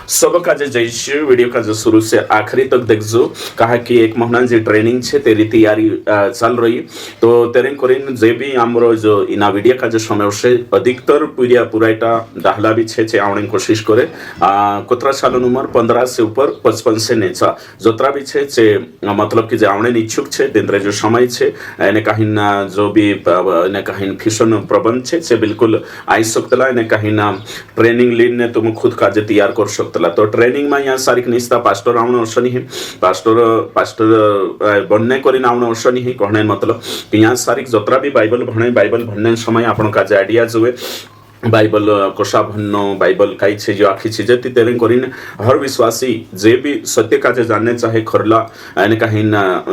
सब का जैसे वीडियो का जो शुरू से आखिरी तक देखो कहा कि एक महीना जो ट्रेनिंग छे तेरी तैयारी चल रही तो तेरे कोरिन जे भी हमरो जो इना वीडियो का जो समय से अधिकतर पूराटा दाहला भी छे आवने कोशिश करे कुतरा साल उम्र 15 से ऊपर 55 से नेचा जोतरा भी छे मतलब कि जे आवने इच्छुक छे दिन जो समय छे एने कहीं जो भी एने कहीं फिशन प्रबंध छे बिल्कुल आई सकतला एने कहीं ट्रेनिंग लीन ने तुम खुद का तैयार कर सकतला तो ट्रेनिंग में यहाँ सारिक निस्ता पास्टर आवने अवसर है पास्टर बनने करीन आवने अवसर है कहने मतलब कि यहाँ सारिक जतरा भी बाइबल भणने समय आपण का आइडिया जो बाइबल कोषा भन्नो बाइबल काई छे जो आखी चीजें ती तेरे कोरिन हर विश्वासी जे भी सत्य का जानने चाहे खरला यानी कहीं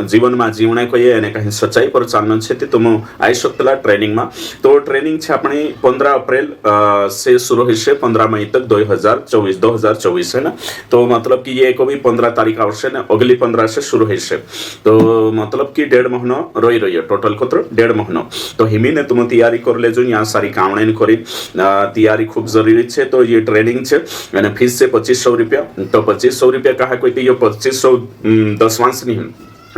जीवन में जीवने को ये यानी कहीं सच्चाई पर चालना छे ती तुम आई सकतला ट्रेनिंग में तो ट्रेनिंग छे अपनी 15 अप्रैल से शुरू हिस्से 15 मई तक 2024 है ना तो मतलब कि ये को भी 15 तारीख आवश्य ना अगली 15 से शुरू हिस्से तो मतलब कि 1.5 महीना रही है टोटल को 1.5 महीना तो हिमी ने तुम तैयारी कर ले जो यहाँ सारी कामने करी तैयारी खूब जरूरी है तो ये ट्रेनिंग है यानी फीस से 2500 रुपया तो 2500 रुपया कहा कोई तो ये 2510 नहीं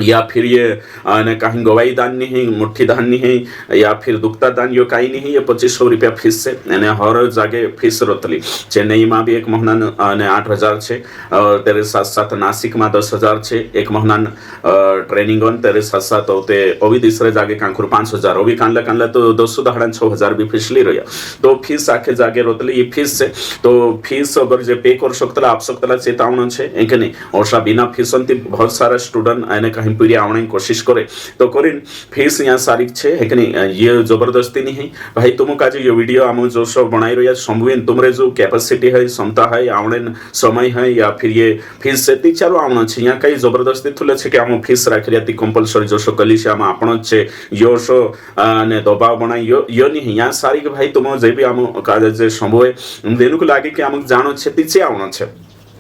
या फिर ये कहीं गवाही दान नहीं है मुट्ठी दान नहीं है या फिर दुखता दान ये कहीं नहीं है ये 2500 रुपया फीस से यानी हर जगह फीस रोतली चेन्नई में भी एक महीना 8000 छे और तेरे साथ साथ नासिक में 10,000 छे एक महीना ट्रेनिंग ऑन तेरे साथ साथ होते अभी दूसरे जगह कांकुर 5,000 अभी कानला तो 200 भी फीस ली रही तो फीस आखे जागे रोतली ये फीस से तो फीस अगर जो पे कर सकतला आप सकतला चेतावना छे एक नहीं और बिना फीस बहुत सारा स्टूडेंट आने कहीं पूरी आवने की कोशिश करे तो करीन फीस यहाँ सारी छे है कि नहीं ये जबरदस्ती नहीं है भाई तुम का जो ये वीडियो आम जो सब बनाई रही संभुन तुमरे जो कैपेसिटी है क्षमता है आवने समय है या फिर ये फीस से चारो आवना छे यहाँ कई जबरदस्ती थुले छे कि आम फीस राखी रही कंपलसरी जो कली से आम आपण छे यो सो ने दबाव बनाई यो नहीं यहाँ सारी कि भाई तुम जे भी आम का संभव है देनु को लागे कि आम जानो छे तीचे आवना छे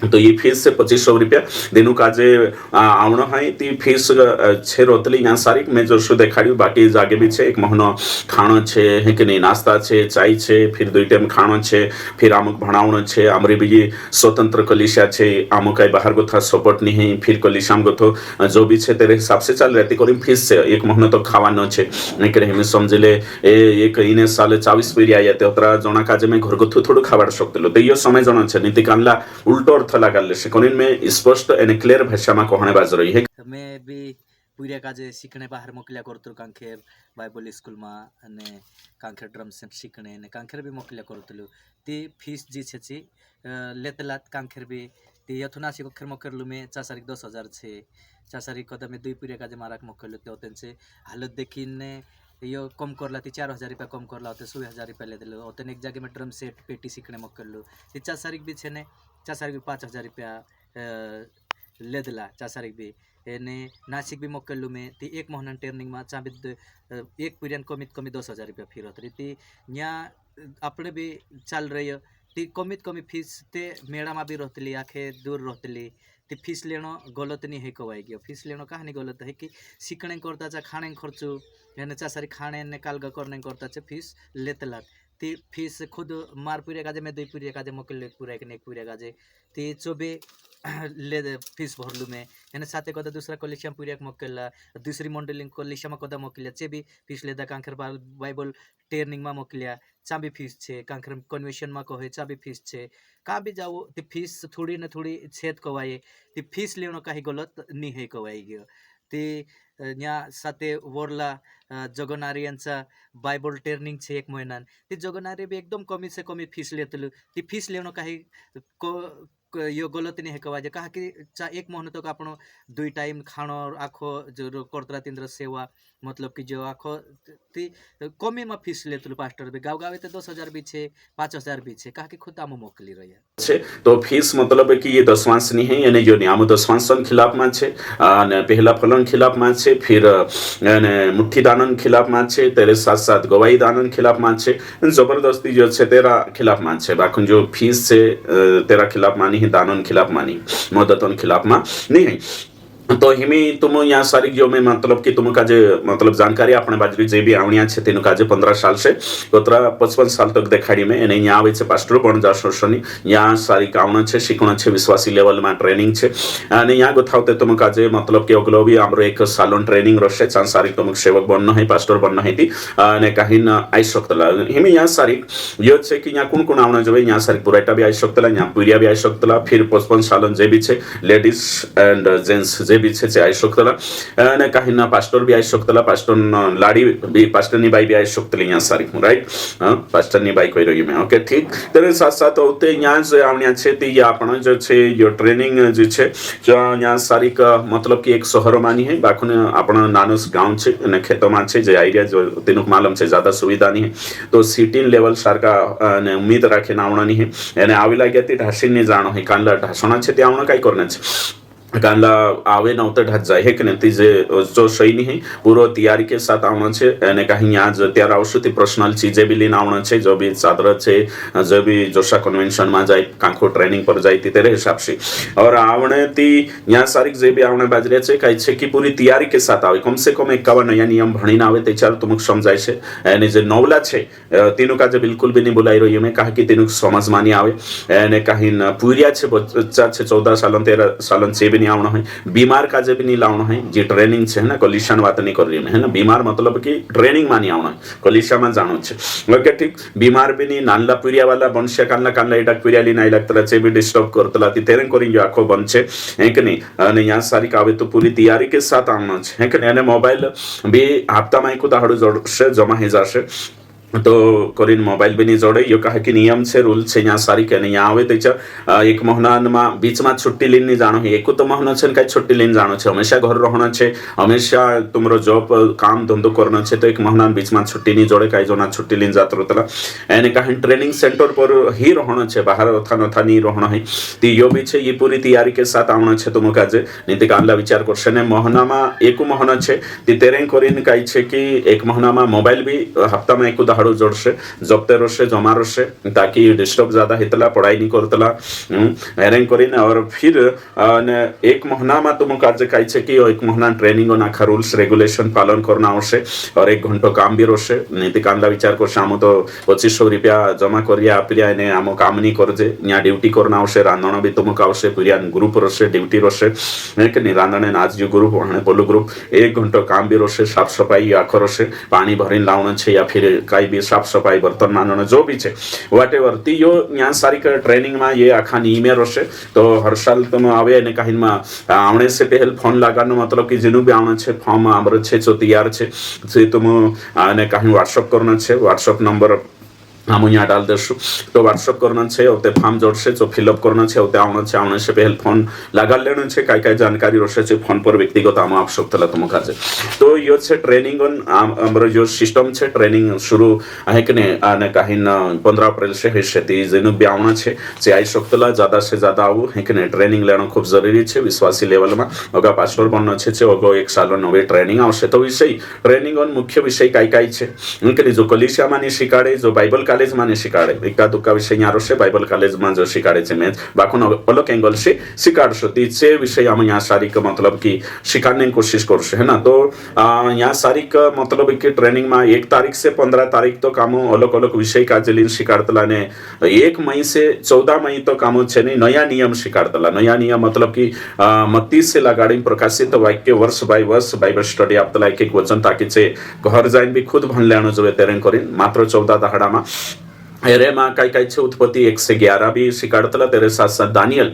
तो ये फीस से 2500 रुपया दिनों का जे आवना है ती फीस छे रोतली यहाँ सारी मैं जो शो देखाड़ी बाकी जागे भी छे एक महीना खाना छे है कि नहीं नाश्ता छे चाय छे फिर 2 टाइम खाना छे फिर आमुक भणावना छे आमरी भी स्वतंत्र कलिशा छे आमुक बाहर गोथा सपोर्ट नहीं है फिर कलिशा गोथो जो भी छे तेरे हिसाब से चल रहती करीब फीस से एक महीना तो खावा न छे नहीं करे हमें समझ ले एक इने साल 24 पीढ़ी आई जाते उतरा जना का मैं घर गोथो थोड़ा खावा सकते तो ये समय जना छे नीति कानला उल्टो लगाले शिकोनिन में स्पष्ट एंड क्लियर भाषा में कहने बाज रही है मैं भी पूरे काजे सीखने बाहर मोकलिया करतो कांखेर बाइबल स्कूल में ने कांखेर ड्रम सेट सीखने ने कांखेर भी मोकलिया करतलु ती फीस जी छेची लेतलात कांखेर भी ती यथुना सिखर मोकरलु में 10,000 छे 4 कदम में 2 पूरे काजे मारक मोकलु ते होतेंचे हालत देखिने यो कम करला ती 4,000 रुपया कम करला होते 16,000 रुपया ले दिलो होते एक जगह में ड्रम सेट पेटी सीखने मोकलु ती 4 भी छे ने 4 5,000 रुपया ले दिला 4 भी एने नासिक भी मोकलू में ती एक महीना ट्रेनिंग में चाबी एक पीरियड कमी 10,000 रुपया फी रहती ती यहाँ अपने भी चल रही है ती कमी फीस ते मेड़ा में भी रहती आखे दूर रहती ती फीस लेना गलत नहीं है कवाएगी फीस लेना कहानी गलत है कि सीखने करता चा खाने खर्चो यानी 4 खाने ने कालगा करने करता चा फीस लेतला ती फीस खुद मार पूरे काजे में 2 पूरे काजे मोकल पूरा एक पूरे काजे ती 24 ले फीस भरलू में यानी साथे कदा दूसरा कलिशा पूरा मोकला दूसरी मंडली कलिशा में कदा मोकलिया चे भी फीस लेदा कांखेर बाइबल ट्रेनिंग में मोकलिया चा भी फीस छे कांखेर कन्वेंशन में कहे चा भी फीस छे का भी जाओ ती फीस थोड़ी न थोड़ी छेद कवाए ती फीस लेना कहीं गलत नहीं है कवाई गयो ती यहाँ साथे वरला जगनारियांचा बाइबल ट्रेनिंग छे 1 महीना ती जगनारी भी एकदम कमी से कमी फीस लेतलु ती फीस लेना कहीं यो गलत नहीं है कवाजे कहा कि 1 महीना तक आपण 2 टाइम खाना आखो जो करतरा तिंद्र सेवा मतलब कि जो आखो ती कमी में फीस लेतलु पास्टर भी गाँव तो 10,000 भी छे 5,000 भी छे कहा कि खुद आम मोकली रही है तो फीस मतलब है कि ये दशवांश नहीं है यानी जो नियम दशवांश खिलाफ में छे पहला फलन खिलाफ में छे फिर मुट्ठी दानन खिलाफ में छे तेरे साथ साथ गवाही दानन खिलाफ में छे जबरदस्ती जो छे तेरा खिलाफ में छे बाकी जो फीस से तेरा खिलाफ मानी है दानन खिलाफ मानी मददन खिलाफ में नहीं है तो हिमी तुम यहाँ सारी जो में मतलब कि तुम काजे मतलब जानकारी अपने बाजरी जे भी आवनिया छे तेनु काजे 15 साल से 55 साल तक देखाड़ी में एने यहाँ आवे छे पास्टर बन जा सोशनी यहाँ सारी कावना छे शिकवना छे विश्वासी लेवल में ट्रेनिंग छे અને यहाँ गोथावते तुम काजे मतलब कि अगलो भी हमरो एक सालोन ट्रेनिंग रसे चान सारी तुम सेवक बनना है पास्टर बनना है ती અને काहीन आई सकतला हिमी यहाँ सारी यो छे कि यहाँ कोन आवना जवे यहाँ सारी पुराटा भी आई सकतला यहाँ पुरिया भी आई सकतला फिर 55 सालोन जे भी छे लेडीज एंड जेंट्स जे भी छे आई सकतला અને काहीना पास्टर भी आई सकतला पास्टर लाड़ी भी पास्टर नी बाई भी आई सकतली यहाँ सारी राइट पास्टर नी बाई कोई रही में ओके ठीक तेरे साथ साथ होते यहाँ से आवनिया छे ती या आपण जो छे यो ट्रेनिंग जे छे यहाँ सारी का मतलब कि एक शहर मानी है बाकुन आपण नानस गांव छे અને ખેતોમાં છે જે આઈડિયા जो તેનું માલમ છે ज्यादा सुविधा नहीं है तो सिटी लेवल सारखा અને उम्मीद राखीने आवવાની है એને આવી લાગ્યા ती ढासीने जाणो है कानला ढासणा छे ते आवणं काय करणे छे कांदा आवे नवते ढात जाए है कि नहीं जे जो सही है पूरा तैयारी के साथ आवना छे અને कहीं आज त्यार आवश्यक पर्सनल चीजें भी लेने आवना छे जो भी चादर छे जो भी जोशा कन्वेंशन में जाए कांखो ट्रेनिंग पर जाए तेरे हिसाब से और आवने ती यहाँ सारी जे भी आवने बाजरे छे कई छे कि पूरी तैयारी के साथ आवे कम से कम 51 नया नियम भणीने आवे ते चार तुमक समझाय छे અને जे नवला छे तीनों का जे बिल्कुल भी नहीं बोलाई रही मैं कहा कि तीनों समझ मानी आवे અને कहीं पूरिया छे बच्चा छे 14 सालन 13 सालन से भी आवना है बीमार का जब नहीं लावना है जी ट्रेनिंग है ना कोलिशन बात नहीं कर रही है ना बीमार मतलब कि ट्रेनिंग मानी आवना है कोलिशा में जानो छे ओके ठीक बीमार भी नहीं नानला पुरिया वाला बनशे कानला कानला एटा पुरिया ली नाही लागतला छे भी डिस्टर्ब करतला ती तेरे करी जो आखो बनछे है कि नहीं અને यहाँ सारी कावे तो पूरी तैयारी के साथ आवना छे है कि नहीं અને मोबाइल भी हफ्ता में एक दाड़ो जोड़शे जमा ही जाशे तो कोरिन मोबाइल भी नहीं जोड़े यो कहा कि नियम छे रूल छे यहाँ सारी के यहाँ आवे तो एक महीना में बीच में छुट्टी लीन नहीं जानो है एक तो महीना छे कई छुट्टी लीन जानो छे हमेशा घर रहना छे हमेशा तुमरो जॉब काम धंधो करना छे तो एक महीना बीच में छुट्टी नहीं जोड़े कई जोना छुट्टी लीन जात रहतला एने कहीं ट्रेनिंग सेंटर पर ही रहना छे बाहर अथा नथा नहीं रहना है तो यो भी छे ये पूरी तैयारी के साथ आवना छे तुम काजे नीति कानला विचार करशे ने महीना में एक महीना छे ती तेरे करीन कई छे कि एक महीना में मोबाइल भी हफ्ता में एक जोड़से जपते रसे जमा रसे ताकि डिस्टर्ब ज्यादा हितला पढ़ाई नहीं करतला हैरेंग करीने और फिर एक महीना में तुम कार्य काई छे कि एक महीना ट्रेनिंग नाखा रूल्स रेगुलेशन पालन करना आवश्य और 1 घंटो काम भी रसे नीति कांदा विचार करशे आम तो 2500 रुपया जमा करिया आपल्या ने आम काम नहीं करजे यहाँ ड्यूटी करना आवश्य रांधण भी तुमक आवश्य पूरा ग्रुप रसे ड्यूटी रसे कि नहीं रांधणे आज जो ग्रुप वहां बोलो ग्रुप 1 घंटो काम भी रसे साफ सफाई आखो रसे पानी भरीने लावना छे या फिर कई भी साफ सफाई बर्तन मानना जो भी है वाटे वर्ती यो यहाँ सारी का ट्रेनिंग में ये आखा नियम रहे तो हर साल तुम आवे ने कहीं में आवने से पहले फोन लगानो मतलब कि जिनु भी आवना छे फॉर्म आमर छे जो तैयार छे तुम ने कहीं व्हाट्सएप करना छे व्हाट्सएप नंबर हम यहाँ डाल देशु तो व्हाट्सएप करना छे ओते फॉर्म जोड़से जो फिलअप करना छे ओते आवने से पहले फोन लगा लेना छे काय जानकारी रहे छे फोन पर व्यक्तिगत आम आवश्यकता तुम काजे तो यो छे ट्रेनिंग हमरो जो सिस्टम छे ट्रेनिंग शुरू है कि ने आने कहीं 15 अप्रैल से है ती जेनु भी आवना छे जे आई सकतला ज्यादा से ज्यादा आऊ है कि ने ट्रेनिंग लेना खूब जरूरी छे विश्वासी लेवल में ओगा पास्टर बनना छे ओगो 1 साल नवे ट्रेनिंग आवश्य तो विषय ट्रेनिंग मुख्य विषय काय छे कि जो कलिसिया माने शिकाडे जो बाइबल कॉलेज माने शिकाडे एका दुका विषय यहाँ रसे बाइबल कॉलेज में जो शिकाडे छे मैं बाकुन अलग एंगल से शिकाडशो तीचे विषय हम यहाँ सारी का मतलब कि शिकाने की कोशिश करशे है ना तो यहाँ सारी का मतलब कि ट्रेनिंग में 1 तारीख से 15 तारीख तो काम अलग अलग विषय का जलीन शिकाडतला ने 1 मई से 14 मई तो काम छे ने नया नियम शिकाडतला नया नियम मतलब कि 32 से लगाड़ी प्रकाशित वाक्य वर्ष बाय वर्ष बाइबल स्टडी आपतला एक वचन ताकि छे घर जाइन भी खुद भण लेनो जोवे तेरेन करीन मात्र 14 दाहड़ा में एरे में कई छे उत्पत्ति 1 से 11 भी शिकाडतला तेरे साथ साथ दानियल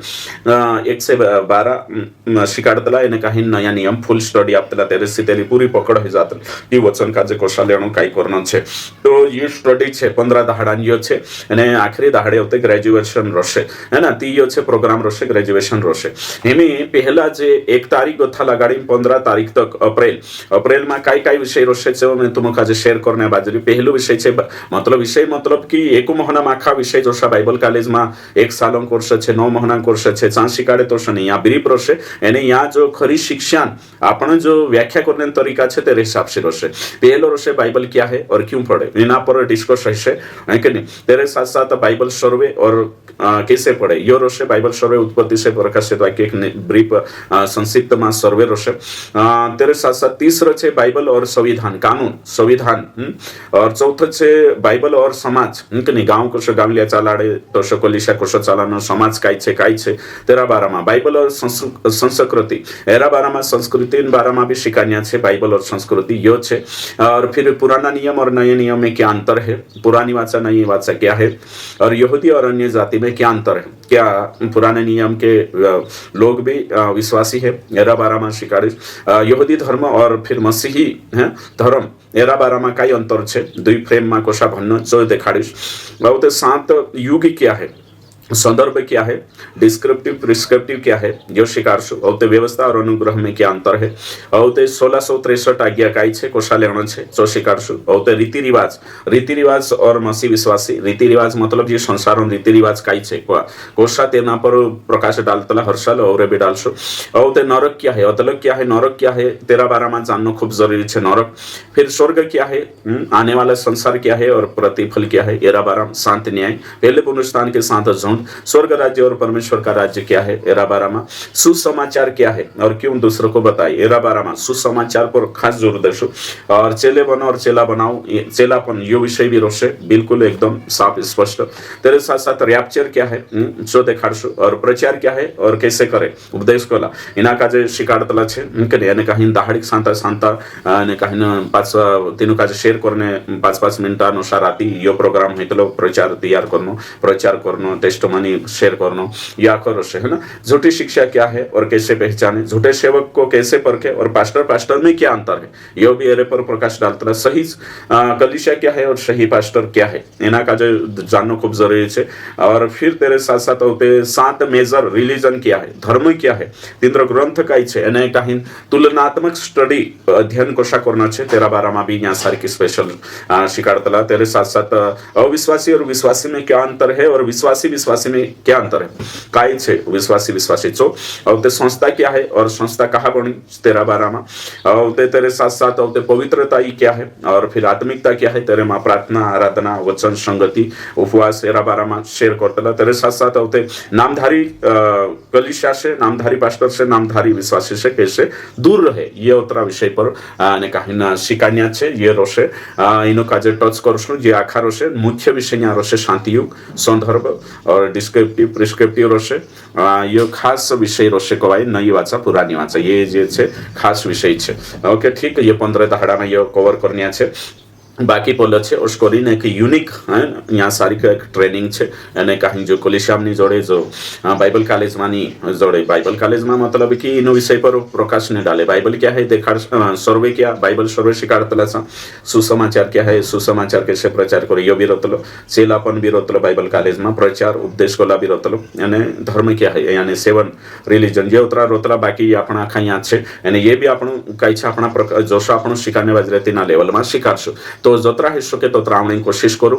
1 से 12 शिकाडतला एने कहीं नया नियम फुल स्टडी आपतला तेरे से तेरी पूरी पकड़ हो जात ये वचन का जे कोशा लेनो काई करना छे तो ये स्टडी छे 15 दाहड़ान यो छे एने आखरी दाहड़े होते ग्रेजुएशन रसे है ना ती यो छे प्रोग्राम रसे ग्रेजुएशन रसे हेमी पहला जे 1 तारीख गोथा लगाड़ी 15 तारीख तक अप्रैल में काई विषय रसे छे मैं तुमका जे शेयर करने बाजरी पहलो विषय छे मतलब विषय मतलब कि एक महीना माखा विषय जोशा बाइबल कॉलेज में 1 साल कोर्स है 9 महीना कोर्स है चांस शिकाड़े तो शनि यहाँ ब्रीफ रोशे एने यहाँ जो खरी शिक्षा आपण जो व्याख्या करने तरीका है तेरे हिसाब से रोशे पहलो रोशे बाइबल क्या है और क्यों पढ़े इना पर डिस्कस है कि नहीं तेरे साथ साथ बाइबल सर्वे और कैसे पढ़े यो रोशे बाइबल सर्वे उत्पत्ति से प्रकाशित वाक्य एक ब्रीफ संक्षिप्त में सर्वे रोशे तेरे साथ साथ तीसरा है बाइबल और संविधान कानून संविधान और चौथा है बाइबल और समाज कि नहीं गाँव कसो गावलिया चालाडे तो कोलिशा कसो चालानो समाज काय छे तेरा बारा में बाइबल और संस्कृति एरा बारा में संस्कृति बारा में भी शिकान्या है बाइबल और संस्कृति यो छे और फिर पुराना नियम और नए नियम में क्या अंतर है पुरानी वाचा नई वाचा क्या है और यहूदी और अन्य जाति में क्या अंतर है क्या पुराने नियम के लोग भी विश्वासी है एरा बारा में शिकाड़ी यहूदी धर्म और फिर मसीही धर्म एरा बारा में कई अंतर है दुई फ्रेम में कोशा भन्न जो देखाड़ीश और 7 युग क्या है संदर्भ क्या है डिस्क्रिप्टिव प्रिस्क्रिप्टिव क्या है जो शिकारशु और ते व्यवस्था और अनुग्रह में क्या अंतर है और ते 1663 आज्ञा काई छे कोशा लेना छे जो शिकारशु और ते रीति रिवाज और मसीह विश्वासी रीति रिवाज मतलब ये संसार रीति रिवाज काई छे कोशा तेना पर प्रकाश डालतला हर साल और भी डालशु और ते नरक क्या है अतलक क्या है नरक क्या है तेरा बारा में जानना खूब जरूरी है नरक फिर स्वर्ग क्या है आने वाला संसार क्या है और प्रतिफल क्या है एरा बारा शांत न्याय पहले पुनरुत्थान के साथ झुंड स्वर्ग राज्य और परमेश्वर का राज्य क्या है एरा बारा में सुसमाचार क्या है और क्यों दूसरों को बताए एरा बारा में सुसमाचार पर खास जोर देशो और चेले बनो और चेला बनाओ चेलापन यो विषय भी रोशे बिल्कुल एकदम साफ स्पष्ट तेरे साथ साथ रैप्चर क्या है जो देखाड़शो और प्रचार क्या है और कैसे करे उपदेश कला इना का जे शिकाड़तला छे यानी कहीं दाहड़िक सांता सांता ने कहीं 5 तीनों का शेयर करने 5-5 मिनट अनुसार आती यो प्रोग्राम है तो प्रचार तैयार करनो प्रचार करनो टेस्ट मनी शेयर करनो या करो से है ना झूठी शिक्षा क्या है और कैसे पहचाने झूठे सेवक को कैसे परखे और पास्टर में क्या अंतर है यो भी एरे पर प्रकाश डालता सही कलीसिया क्या है और सही पास्टर क्या है इना का जो जानना खूब जरूरी है और फिर तेरे साथ साथ होते 7 मेजर रिलीजन क्या है धर्म क्या है तीन ग्रंथ काई छे एने कहीं तुलनात्मक स्टडी अध्ययन कोशा करना छे तेरा बारा में भी यहाँ सारी स्पेशल शिकाड़तला तेरे साथ साथ अविश्वासी और विश्वासी में क्या अंतर है और विश्वासी में क्या अंतर है काय छे विश्वासी चो और ते संस्था क्या है और संस्था कहाँ बनी तेरा बारा में और तेरे साथ साथ और ते पवित्रता ही क्या है और फिर आत्मिकता क्या है तेरे माँ प्रार्थना आराधना वचन संगति उपवास तेरा बारा में शेयर करतला तेरे साथ साथ और ते नामधारी कलीसिया से नामधारी पास्टर से नामधारी विश्वासी से कैसे दूर रहे ये उतरा विषय पर ने कहीं शिकान्या छे ये रोशे इनो काजे टच करशु जे आखा रोशे मुख्य विषय यहाँ रोशे शांति युग संदर्भ और डिस्क्रिप्टिव प्रिस्क्रिप्टिव रोशे यो खास विषय रोशे कवाई नई वाचा पुरानी वाचा ये जे छे खास विषय छे ओके ठीक ये 15 दहाड़ा में यो कवर करनिया छे बाकी पोलो छे और स्कोरिन एक यूनिक है यहाँ सारी का एक ट्रेनिंग छे एने कहीं जो कोलिशामनी जोड़े जो बाइबल कॉलेज मानी जोड़े बाइबल कॉलेज में मतलब कि इन विषय पर प्रकाश ने डाले बाइबल क्या है देखा सर्वे क्या बाइबल सर्वे शिकाड़तला सा सुसमाचार क्या है सुसमाचार कैसे प्रचार करे यो भी रोतलो चेलापन भी रोतलो बाइबल कॉलेज में प्रचार उपदेश कोला भी रोतलो यानी धर्म क्या है यानी 7 रिलीजन ये उतरा रोतला बाकी अपना आखा यहाँ छे यानी ये भी आपण कई छे अपना जोशो आपण शिकाने बाज रहती ना लेवल में शिकारशो तो जोतरा हिस्सों के तो त्रावणी कोशिश करूँ